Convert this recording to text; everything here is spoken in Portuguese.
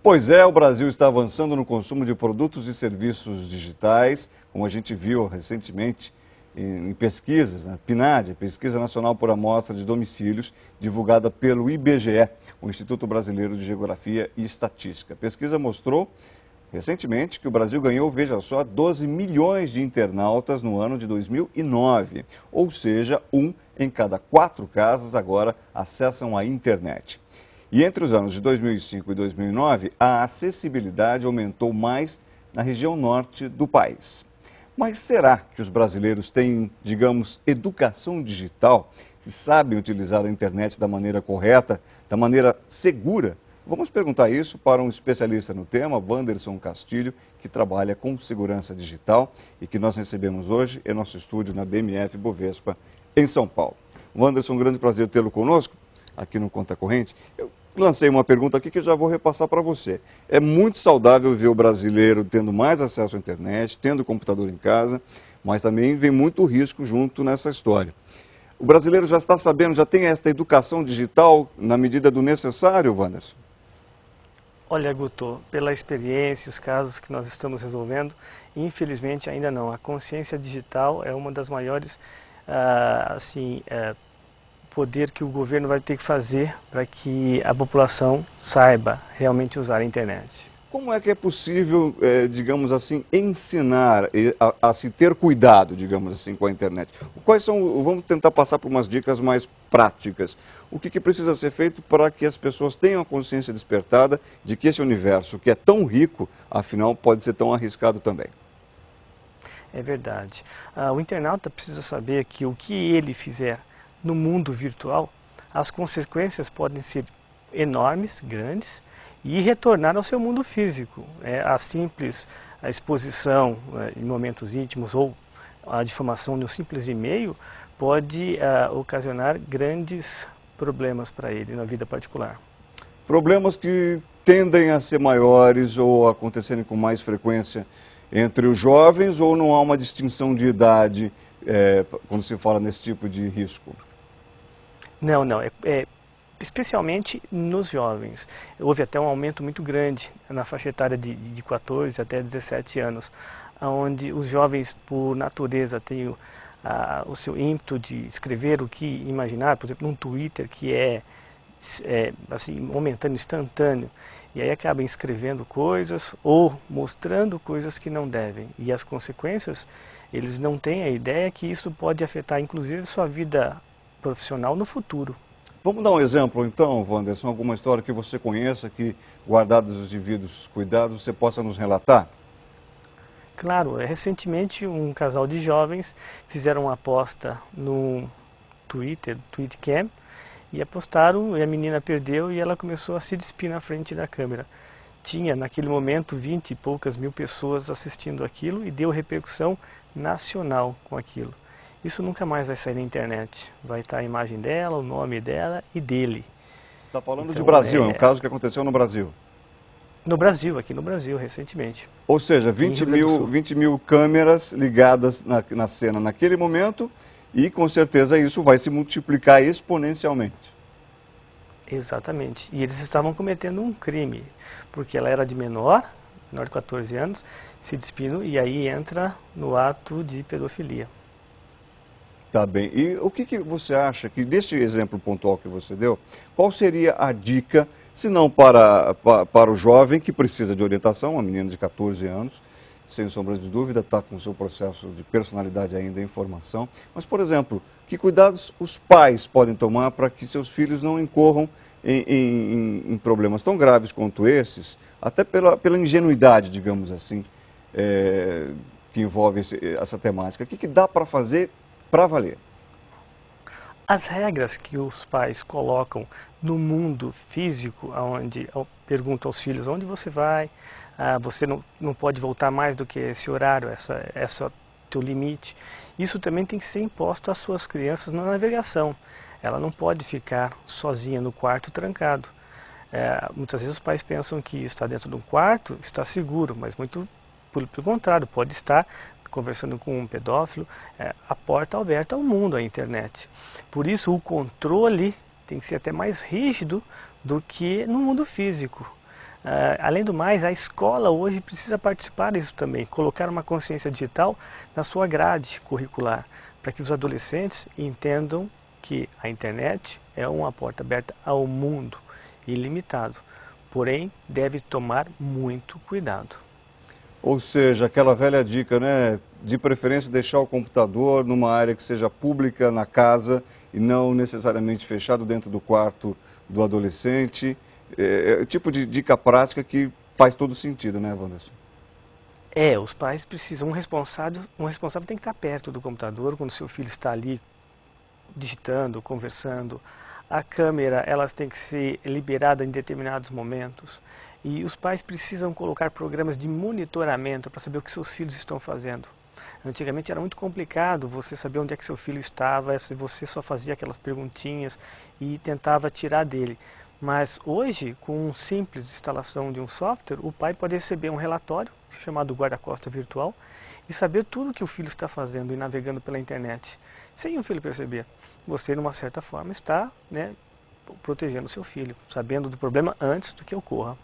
Pois é, o Brasil está avançando no consumo de produtos e serviços digitais, como a gente viu recentemente em pesquisas, né? PNAD, Pesquisa Nacional por Amostra de Domicílios, divulgada pelo IBGE, o Instituto Brasileiro de Geografia e Estatística. A pesquisa mostrou recentemente que o Brasil ganhou, veja só, 12 milhões de internautas no ano de 2009, ou seja, 1 em cada 4 casas agora acessam a internet. E entre os anos de 2005 e 2009, a acessibilidade aumentou mais na região norte do país. Mas será que os brasileiros têm, digamos, educação digital? Se sabem utilizar a internet da maneira correta, da maneira segura? Vamos perguntar isso para um especialista no tema, Wanderson Castilho, que trabalha com segurança digital e que nós recebemos hoje em nosso estúdio na BMF Bovespa, em São Paulo. Wanderson, um grande prazer tê-lo conosco aqui no Conta Corrente. Eu lancei uma pergunta aqui que eu já vou repassar para você. É muito saudável ver o brasileiro tendo mais acesso à internet, tendo computador em casa, mas também vem muito risco junto nessa história. O brasileiro já está sabendo, já tem esta educação digital na medida do necessário, Wanderson? Olha, Guto, pela experiência, os casos que nós estamos resolvendo, infelizmente ainda não. A consciência digital é uma das maiores, poder que o governo vai ter que fazer para que a população saiba realmente usar a internet. Como é que é possível, digamos assim, ensinar a se ter cuidado, digamos assim, com a internet? Quais são, vamos tentar passar por umas dicas mais práticas. O que precisa ser feito para que as pessoas tenham a consciência despertada de que esse universo, que é tão rico, afinal, pode ser tão arriscado também? É verdade. O internauta precisa saber que o que ele fizer no mundo virtual, as consequências podem ser enormes, grandes, e retornar ao seu mundo físico. A exposição em momentos íntimos ou a difamação de um simples e-mail pode ocasionar grandes problemas para ele na vida particular. Problemas que tendem a ser maiores ou acontecerem com mais frequência entre os jovens, ou não há uma distinção de idade quando se fala nesse tipo de risco? Não, especialmente nos jovens. Houve até um aumento muito grande na faixa etária de 14 até 17 anos, onde os jovens, por natureza, têm o seu ímpeto de escrever o que imaginar, por exemplo, num Twitter que é assim, momentâneo, instantâneo, e aí acabam escrevendo coisas ou mostrando coisas que não devem. E as consequências, eles não têm a ideia que isso pode afetar, inclusive, sua vida profissional no futuro. Vamos dar um exemplo, então, Wanderson, alguma história que você conheça, que, guardados os devidos cuidados, você possa nos relatar? Claro, recentemente um casal de jovens fizeram uma aposta no Twitter, Tweetcam, e apostaram, e a menina perdeu e ela começou a se despir na frente da câmera. Tinha, naquele momento, 20 e poucas mil pessoas assistindo aquilo e deu repercussão nacional com aquilo. Isso nunca mais vai sair na internet. Vai estar a imagem dela, o nome dela e dele. Você está falando Então, de Brasil, é um caso que aconteceu no Brasil? No Brasil, aqui no Brasil, recentemente. Ou seja, 20 mil câmeras ligadas na cena naquele momento e com certeza isso vai se multiplicar exponencialmente. Exatamente. E eles estavam cometendo um crime, porque ela era menor de 14 anos, se despindo e aí entra no ato de pedofilia. Tá bem. E o que você acha que, deste exemplo pontual que você deu, qual seria a dica, se não para o jovem que precisa de orientação, uma menina de 14 anos, sem sombra de dúvida, está com o seu processo de personalidade ainda em formação, mas, por exemplo, que cuidados os pais podem tomar para que seus filhos não incorram em problemas tão graves quanto esses, até pela ingenuidade, digamos assim, que envolve essa temática? O que dá para fazer para valer? As regras que os pais colocam no mundo físico, onde perguntam aos filhos onde você vai, você não pode voltar mais do que esse horário, essa teu limite. Isso também tem que ser imposto às suas crianças na navegação. Ela não pode ficar sozinha no quarto trancado. Muitas vezes os pais pensam que estar dentro de um quarto está seguro, mas muito pelo contrário, pode estar conversando com um pedófilo, a porta aberta ao mundo, à internet. Por isso, o controle tem que ser até mais rígido do que no mundo físico. Além do mais, a escola hoje precisa participar disso também, colocar uma consciência digital na sua grade curricular, para que os adolescentes entendam que a internet é uma porta aberta ao mundo, ilimitado, porém deve tomar muito cuidado. Ou seja, aquela velha dica, né? De preferência deixar o computador numa área que seja pública na casa e não necessariamente fechado dentro do quarto do adolescente. É o tipo de dica prática que faz todo sentido, né, Wanderson? Os pais precisam, um responsável tem que estar perto do computador quando seu filho está ali digitando, conversando. A câmera, elas têm que ser liberada em determinados momentos. E os pais precisam colocar programas de monitoramento para saber o que seus filhos estão fazendo. Antigamente era muito complicado você saber onde é que seu filho estava, se você só fazia aquelas perguntinhas e tentava tirar dele. Mas hoje, com uma simples instalação de um software, o pai pode receber um relatório, chamado guarda-costa virtual, e saber tudo que o filho está fazendo e navegando pela internet, sem o filho perceber. Você, de uma certa forma, está, né, protegendo o seu filho, sabendo do problema antes do que ocorra.